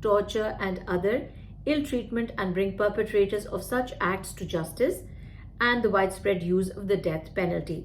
torture and other ill treatment and bring perpetrators of such acts to justice and the widespread use of the death penalty।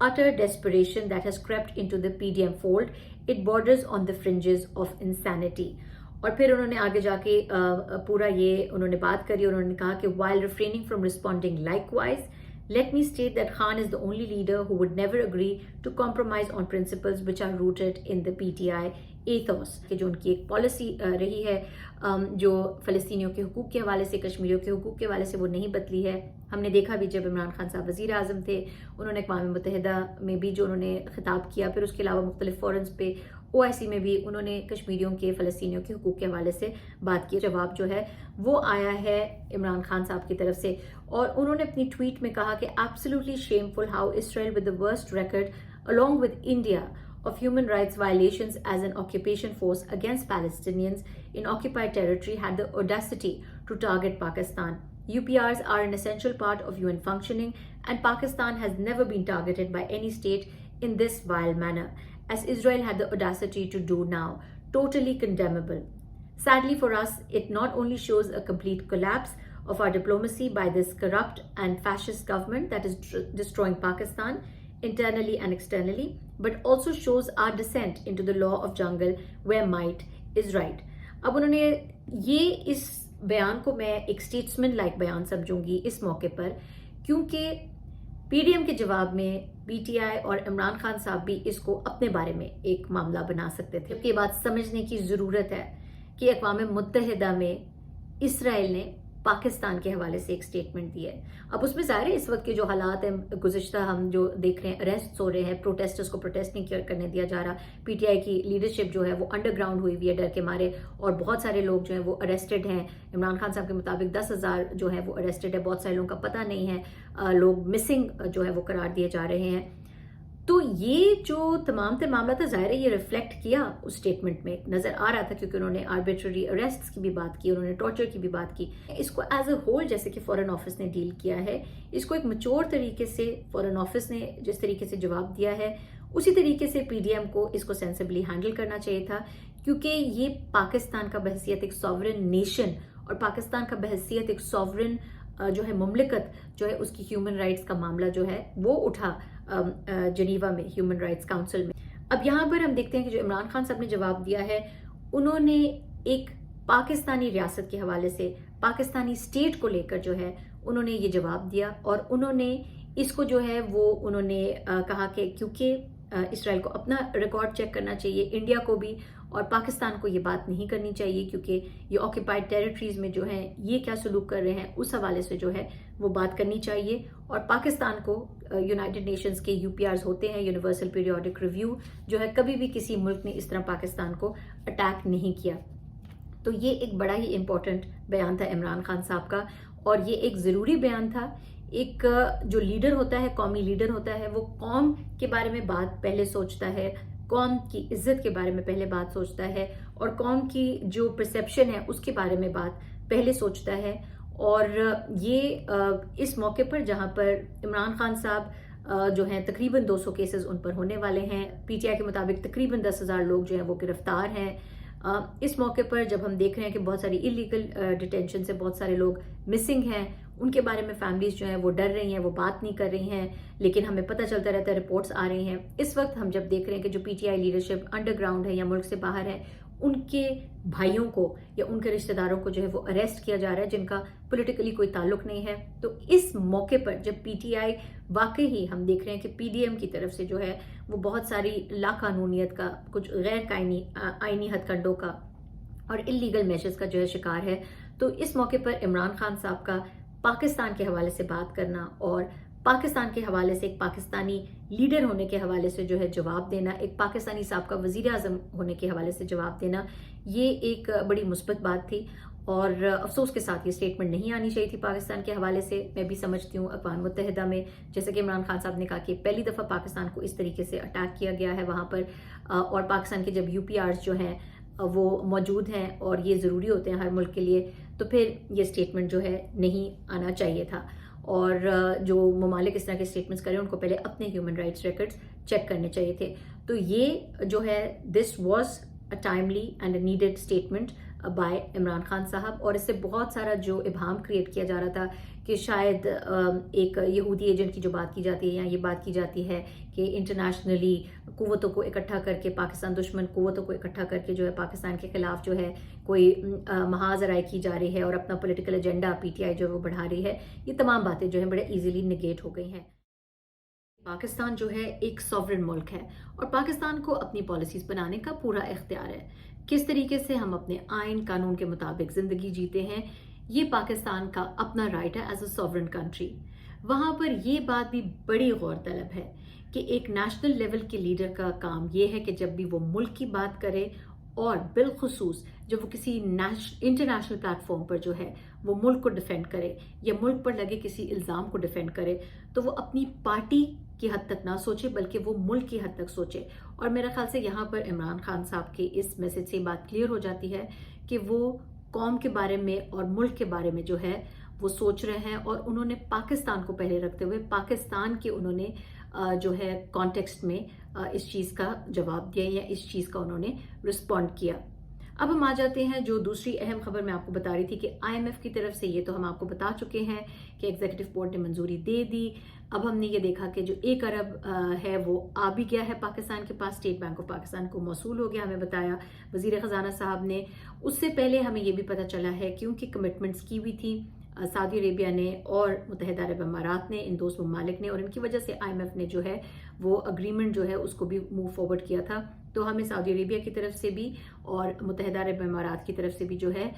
utter desperation that has crept into the PDM fold. It borders on the fringes of insanity. اور پھر انہوں نے آگے جا کے پورا یہ انہوں نے بات کری. انہوں نے کہا کہ while refraining from responding likewise, let me state that Khan is the only leader who would never agree to compromise on principles which are rooted in the PTI ethos. کہ جو ان کی ایک پالیسی رہی ہے جو فلسطینیوں کے حقوق کے حوالے سے، کشمیریوں کے حقوق کے حوالے سے، وہ نہیں بدلی ہے. ہم نے دیکھا بھی جب عمران خان صاحب وزیر اعظم تھے، انہوں نے اقوام متحدہ میں بھی جو انہوں نے خطاب کیا، پھر اس کے علاوہ مختلف فورمز پہ OIC میں بھی انہوں نے کشمیریوں کے، فلسطینیوں کے حقوق کے حوالے سے بات کی. جواب جو ہے وہ آیا ہے عمران خان صاحب کی طرف سے، اور انہوں نے اپنی ٹویٹ میں کہا کہ absolutely shameful how Israel with the worst record along with India of human rights violations as an occupation force against Palestinians in occupied territory had the audacity to target Pakistan. UPRs are an essential part of UN functioning, and Pakistan has never been targeted by any state in this vile manner, as Israel had the audacity to do now. Totally condemnable. Sadly for us, it not only shows a complete collapse of our diplomacy by this corrupt and fascist government that is destroying Pakistan internally and externally, but also shows our descent into the law of jungle where might is right. اب انہوں نے یہ اس بیان کو میں ایک statesman like بیان سمجھوں گی اس موقع پر، کیونکہ PDM کے جواب میں PTI اور عمران خان صاحب بھی اس کو اپنے بارے میں ایک معاملہ بنا سکتے تھے. یہ بات سمجھنے کی ضرورت ہے کہ اقوام متحدہ میں اسرائیل نے پاکستان کے حوالے سے ایک سٹیٹمنٹ دی ہے. اب اس میں ظاہر ہے اس وقت کے جو حالات ہیں، گزشتہ ہم جو دیکھ رہے ہیں، اریسٹ ہو رہے ہیں، پروٹیسٹرز کو پروٹیسٹ نہیں کرنے دیا جا رہا. PTI کی لیڈرشپ جو ہے وہ انڈر گراؤنڈ ہوئی ہوئی ہے ڈر کے مارے، اور بہت سارے لوگ جو ہیں وہ اریسٹڈ ہیں. عمران خان صاحب کے مطابق 10,000 جو ہے وہ اریسٹڈ ہے، بہت سارے لوگوں کا پتہ نہیں ہے، لوگ مسنگ جو ہے وہ قرار دیے جا رہے ہیں. تو یہ جو تمام تر معاملہ تھا، ظاہر ہے یہ ریفلیکٹ کیا اس اسٹیٹمنٹ میں، نظر آ رہا تھا، کیونکہ انہوں نے آربیٹری اریسٹس کی بھی بات کی، انہوں نے ٹارچر کی بھی بات کی. اس کو ایز اے ہول جیسے کہ فورن آفس نے ڈیل کیا ہے، اس کو ایک میچور طریقے سے فورن آفس نے جس طریقے سے جواب دیا ہے، اسی طریقے سے PDM کو اس کو سینسبلی ہینڈل کرنا چاہیے تھا، کیونکہ یہ پاکستان کا بحیثیت ایک ساورن نیشن اور پاکستان کا بحیثیت ایک ساورن جو ہے مملکت جو ہے، اس کی ہیومن رائٹس کا معاملہ جو ہے وہ اٹھا جنیوا میں ہیومن رائٹس کاؤنسل میں. اب یہاں پر ہم دیکھتے ہیں کہ جو عمران خان صاحب نے جواب دیا ہے، انہوں نے ایک پاکستانی ریاست کے حوالے سے، پاکستانی اسٹیٹ کو لے کر جو ہے انہوں نے یہ جواب دیا، اور انہوں نے اس کو جو ہے وہ انہوں نے کہا کہ کیونکہ اسرائیل کو اپنا ریکارڈ چیک کرنا چاہیے، انڈیا کو بھی، اور پاکستان کو یہ بات نہیں کرنی چاہیے، کیونکہ یہ آکوپائڈ ٹیریٹریز میں جو ہیں یہ کیا سلوک کر رہے ہیں اس حوالے سے جو ہے وہ بات کرنی چاہیے. اور پاکستان کو یونائٹڈ نیشنز کے UPRs ہوتے ہیں، یونیورسل پیریوڈک ریویو جو ہے، کبھی بھی کسی ملک نے اس طرح پاکستان کو اٹیک نہیں کیا. تو یہ ایک بڑا ہی امپورٹنٹ بیان تھا عمران خان صاحب کا، اور یہ ایک ضروری بیان تھا. ایک جو لیڈر ہوتا ہے، قومی لیڈر ہوتا ہے، وہ قوم کے بارے میں بات پہلے سوچتا ہے، قوم کی عزت کے بارے میں پہلے بات سوچتا ہے، اور قوم کی جو پرسیپشن ہے اس کے بارے میں بات پہلے سوچتا ہے. اور یہ اس موقع پر جہاں پر عمران خان صاحب جو ہیں تقریباً 200 کیسز ان پر ہونے والے ہیں، PTI کے مطابق تقریباً 10,000 لوگ جو ہیں وہ گرفتار ہیں. اس موقع پر جب ہم دیکھ رہے ہیں کہ بہت ساری انلیگل ڈیٹینشن سے بہت سارے لوگ مسنگ ہیں، ان کے بارے میں فیملیز جو ہیں وہ ڈر رہی ہیں، وہ بات نہیں کر رہی ہیں، لیکن ہمیں پتہ چلتا رہتا ہے، رپورٹس آ رہی ہیں. اس وقت ہم جب دیکھ رہے ہیں کہ جو PTI لیڈرشپ انڈر گراؤنڈ ہے یا ملک سے باہر ہے، ان کے بھائیوں کو یا ان کے رشتہ داروں کو جو ہے وہ اریسٹ کیا جا رہا ہے، جن کا پولیٹیکلی کوئی تعلق نہیں ہے. تو اس موقع پر جب PTI واقعی ہم دیکھ رہے ہیں کہ PDM کی طرف سے جو ہے وہ بہت ساری لا قانونیت کا، کچھ غیر آئینی ہتھ کنڈوں کا اور انلیگل میشرز کا جو ہے شکار ہے، تو اس موقع پر عمران خان صاحب کا پاکستان کے حوالے سے بات کرنا اور پاکستان کے حوالے سے ایک پاکستانی لیڈر ہونے کے حوالے سے جو ہے جواب دینا، ایک پاکستانی سابقہ وزیر اعظم ہونے کے حوالے سے جواب دینا، یہ ایک بڑی مثبت بات تھی. اور افسوس کے ساتھ یہ سٹیٹمنٹ نہیں آنی چاہیے تھی پاکستان کے حوالے سے. میں بھی سمجھتی ہوں اقوام متحدہ میں جیسے کہ عمران خان صاحب نے کہا کہ پہلی دفعہ پاکستان کو اس طریقے سے اٹیک کیا گیا ہے وہاں پر، اور پاکستان کے جب UPRs جو ہیں وہ موجود ہیں اور یہ ضروری ہوتے ہیں ہر ملک کے لیے، تو پھر یہ سٹیٹمنٹ جو ہے نہیں آنا چاہیے تھا. اور جو ممالک اس طرح کے سٹیٹمنٹس کریں ان کو پہلے اپنے ہیومن رائٹس ریکارڈز چیک کرنے چاہیے تھے. تو یہ جو ہے this was a timely and a needed statement by Imran Khan صاحب. اور اس سے بہت سارا جو ابہام کریٹ کیا جا رہا تھا کہ شاید ایک یہودی ایجنٹ کی جو بات کی جاتی ہے یا یہ بات کی جاتی ہے کہ انٹرنیشنلی قوتوں کو اکٹھا کر کے پاکستان دشمن قوتوں کو اکٹھا کر کے جو ہے پاکستان کے خلاف جو ہے کوئی محاذ رائے کی جا رہی ہے اور اپنا political agenda P T I جو ہے وہ بڑھا رہی ہے، یہ تمام باتیں جو ہیں بڑے ایزیلی نگیٹ ہو گئی ہیں۔ پاکستان جو ہے ایک سوورن ملک ہے اور پاکستان کو اپنی پالیسیز بنانے کا پورا اختیار ہے۔ کس طریقے سے ہم اپنے آئین قانون کے مطابق زندگی جیتے ہیں، یہ پاکستان کا اپنا رائٹ ہے ایز اے سوورن کنٹری۔ وہاں پر یہ بات بھی بڑی غور طلب ہے کہ ایک نیشنل لیول کے لیڈر کا کام یہ ہے کہ جب بھی وہ ملک کی بات کرے اور بالخصوص جب وہ کسی انٹرنیشنل پلیٹ فارم پر جو ہے وہ ملک کو ڈیفینڈ کرے یا ملک پر لگے کسی الزام کو ڈیفینڈ کرے، تو وہ اپنی پارٹی کی حد تک نہ سوچے بلکہ وہ ملک کی حد تک سوچے۔ اور میرا خیال سے یہاں پر عمران خان صاحب کے اس میسج سے بات کلیئر ہو جاتی ہے کہ وہ قوم کے بارے میں اور ملک کے بارے میں جو ہے وہ سوچ رہے ہیں، اور انہوں نے پاکستان کو پہلے رکھتے ہوئے پاکستان کے انہوں نے جو ہے کانٹیکسٹ میں اس چیز کا جواب دیا یا اس چیز کا انہوں نے رسپونڈ کیا۔ اب ہم آ جاتے ہیں جو دوسری اہم خبر میں آپ کو بتا رہی تھی کہ آئی ایم ایف کی طرف سے، یہ تو ہم آپ کو بتا چکے ہیں کہ ایگزیکٹو بورڈ نے منظوری دے دی۔ اب ہم نے یہ دیکھا کہ جو 1 ارب ہے وہ آ بھی گیا ہے پاکستان کے پاس، اسٹیٹ بینک آف پاکستان کو موصول ہو گیا، ہمیں بتایا وزیر خزانہ صاحب نے۔ اس سے پہلے ہمیں یہ بھی پتہ چلا ہے کیونکہ کمٹمنٹس کی ہوئی تھی سعودی عربیہ نے اور متحدہ عرب امارات نے، ان دوست ممالک نے، اور ان کی وجہ سے آئی ایم ایف نے جو ہے وہ اگریمنٹ جو ہے اس کو بھی موو فارورڈ کیا تھا۔ تو ہمیں سعودی عربیہ کی طرف سے بھی اور متحدہ عرب امارات کی طرف سے بھی جو ہے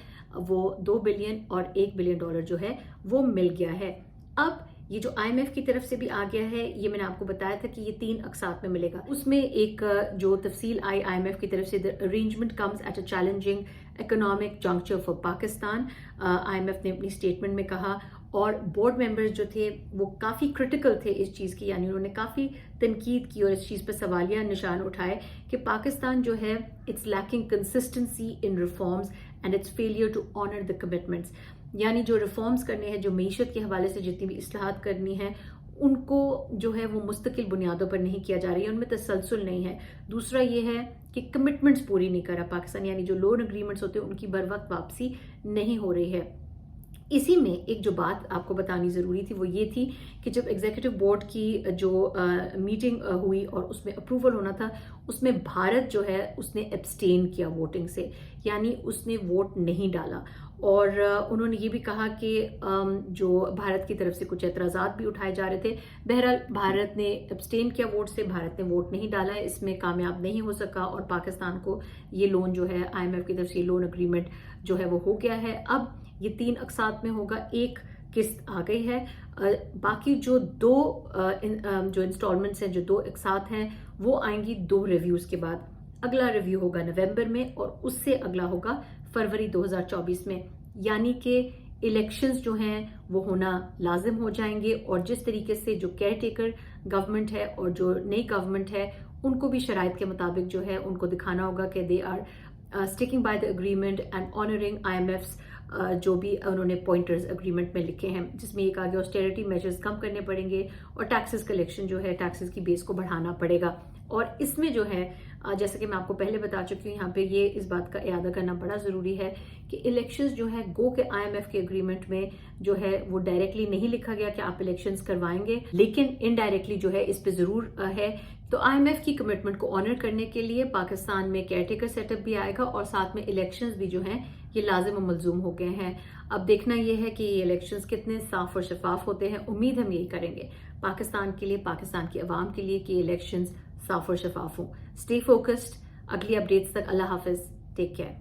وہ $2 بلین اور $1 بلین جو ہے وہ مل گیا ہے۔ اب یہ جو آئی ایم ایف کی طرف سے بھی آ گیا ہے، یہ میں نے آپ کو بتایا تھا کہ یہ 3 اقساط میں ملے گا۔ اس میں ایک جو تفصیل آئی ایم ایف کی طرف سے، arrangement comes at a challenging economic juncture for Pakistan, I M F نے اپنی اسٹیٹمنٹ میں کہا، اور بورڈ ممبرز جو تھے وہ کافی کرٹیکل تھے اس چیز کی، یعنی انہوں نے کافی تنقید کی اور اس چیز پہ سوالیہ نشان اٹھائے کہ پاکستان جو ہے it's lacking consistency in reforms and its failure to honour the commitments, یعنی جو ریفارمز کرنے ہیں، جو معیشت کے حوالے سے جتنی بھی اصلاحات کرنی ہے، ان کو جو ہے وہ مستقل بنیادوں پر نہیں کیا جا رہی ہے، ان میں تسلسل نہیں ہے۔ دوسرا یہ ہے کہ کمٹمنٹس پوری نہیں کر رہا پاکستان، یعنی جو لون اگریمنٹس ہوتے ہیں ان کی بر وقت واپسی نہیں ہو رہی ہے۔ اسی میں ایک جو بات آپ کو بتانی ضروری تھی وہ یہ تھی کہ جب ایگزیکٹو بورڈ کی جو میٹنگ ہوئی اور اس میں اپروول ہونا تھا، اس میں بھارت جو ہے اس نے ایبسٹین کیا ووٹنگ سے، یعنی اس نے ووٹ نہیں ڈالا، اور انہوں نے یہ بھی کہا کہ جو بھارت کی طرف سے کچھ اعتراضات بھی اٹھائے جا رہے تھے۔ بہرحال بھارت نے ایبسٹین کیا ووٹ سے، بھارت نے ووٹ نہیں ڈالا ہے، اس میں کامیاب نہیں ہو سکا، اور پاکستان کو یہ لون جو ہے آئی ایم ایف کی طرف سے لون اگریمنٹ جو ہے وہ ہو گیا ہے۔ اب یہ 3 اقساط میں ہوگا، ایک قسط آ گئی ہے، باقی جو 2 جو انسٹالمنٹس ہیں، جو 2 اقساط ہیں، وہ آئیں گی 2 ریویوز کے بعد۔ اگلا ریویو ہوگا نومبر میں اور اس سے اگلا ہوگا فروری 2024 میں، یعنی کہ الیکشنز جو ہیں وہ ہونا لازم ہو جائیں گے، اور جس طریقے سے جو کیئر ٹیکر گورنمنٹ ہے اور جو نئی گورنمنٹ ہے ان کو بھی شرائط کے مطابق جو ہے ان کو دکھانا ہوگا کہ they are sticking by the agreement and honoring IMF's جو بھی انہوں نے پوائنٹرز اگریمنٹ میں لکھے ہیں، جس میں ایک آگے آسٹیرٹی میجرز کم کرنے پڑیں گے اور ٹیکسز کلیکشن جو ہے ٹیکسز کی بیس کو بڑھانا پڑے گا۔ اور اس میں جو ہے جیسا کہ میں آپ کو پہلے بتا چکی ہوں، یہاں پہ یہ اس بات کا اعادہ کرنا بڑا ضروری ہے کہ الیکشنز جو ہے گو کہ آئی ایم ایف کے اگریمنٹ میں جو ہے وہ ڈائریکٹلی نہیں لکھا گیا کہ آپ الیکشنز کروائیں گے، لیکن انڈائریکٹلی جو ہے اس پہ ضرور ہے۔ تو آئی ایم ایف کی کمٹمنٹ کو آنر کرنے کے لیے پاکستان میں کیئر ٹیکر سیٹ اپ بھی آئے گا، اور ساتھ میں الیکشنز بھی جو ہیں یہ لازم و ملزوم ہو گئے ہیں۔ اب دیکھنا یہ ہے کہ یہ الیکشنز کتنے صاف اور شفاف ہوتے ہیں۔ امید ہم یہی کریں گے پاکستان کے لیے، پاکستان کی عوام کے لیے، کہ یہ الیکشنز صاف اور شفاف ہوں۔ اسٹے فوکسڈ، اگلی اپڈیٹس تک اللہ حافظ، ٹیک کیئر۔